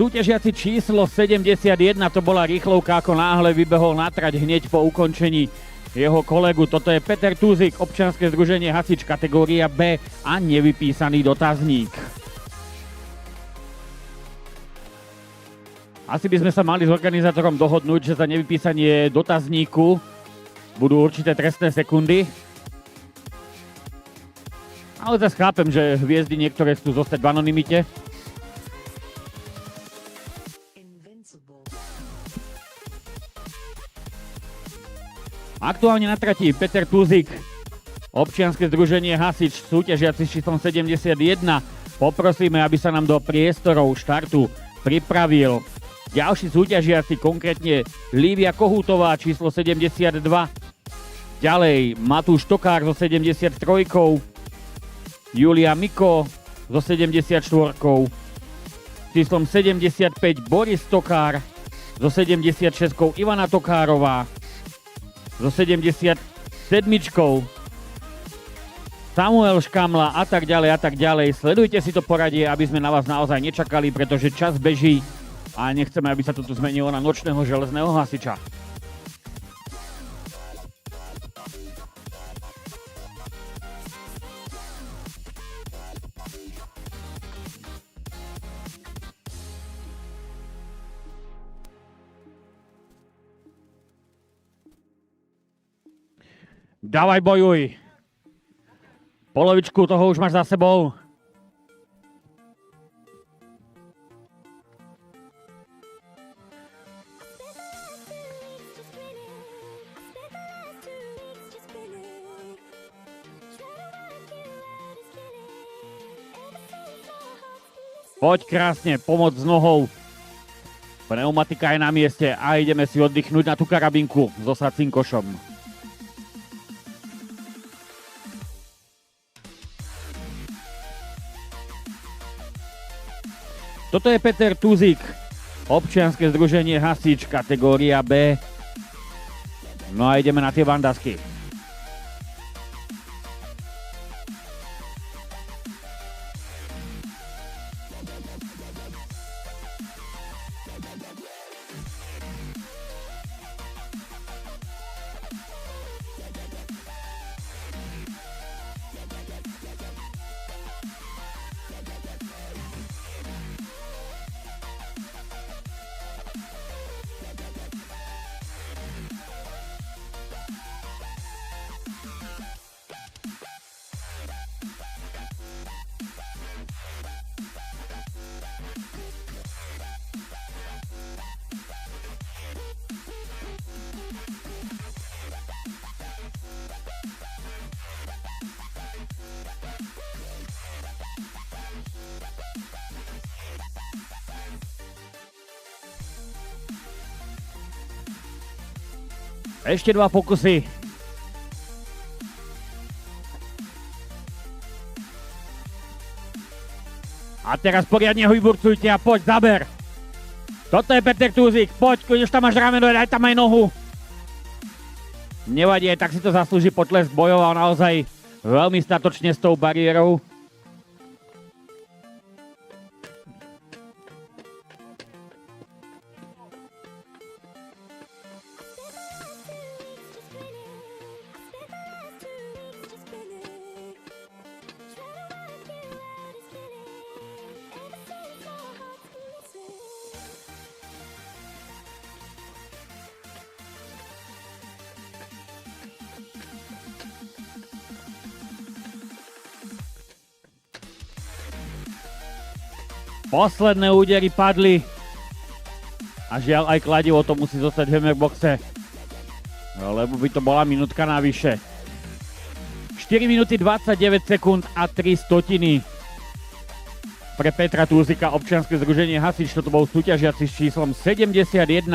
Súťažiaci číslo 71, to bola rýchlovka, ako náhle vybehol na trať hneď po ukončení jeho kolegu. Toto je Peter Tuzik, občianske združenie Hasič, kategória B a nevypísaný dotazník. Asi by sme sa mali s organizátorom dohodnúť, že za nevypísanie dotazníku budú určité trestné sekundy. Ale zase chápem, že hviezdy niektoré chcú zostať v anonymite. Aktuálne na trati Peter Tuzik, občianske združenie Hasič, súťažiaci s číslom 71. Poprosíme, aby sa nám do priestorov štartu pripravil ďalší súťažiaci, konkrétne Lívia Kohútová, číslo 72. Ďalej Matúš Tokár so 73. Julia Miko so 74. Číslom 75 Boris Tokár so 76. Ivana Tokárová so 77. Samuel Škamla a tak ďalej. Sledujte si to poradie, aby sme na vás naozaj nečakali, pretože čas beží a nechceme, aby sa to tu zmenilo na nočného železného hasiča. Dávaj, bojuj. Polovičku toho už máš za sebou. Poď krásne, pomoc s nohou. Pneumatika je na mieste a ideme si oddychnúť na tú karabinku so sacinkošom. Toto je Peter Tuzik, občianske združenie Hasič, kategória B. No a ideme na tie vandasky. Ešte 2 pokusy. A teraz poriadne ho vyburcujte a poď, zaber. Toto je Peter Tuzik, poď, keď už tam máš rameno, daj tam aj nohu. Nevadí, tak si to zaslúži potlesk, bojoval naozaj veľmi statočne s tou bariérou. Posledné údery padli a žiaľ aj kladivo to musí zostať v hammerboxe, lebo by to bola minútka navyše. 4 minúty 29 sekúnd a 3 stotiny pre Petra Tuzika, občianske združenie Hasič. Toto bol súťažiaci s číslom 71.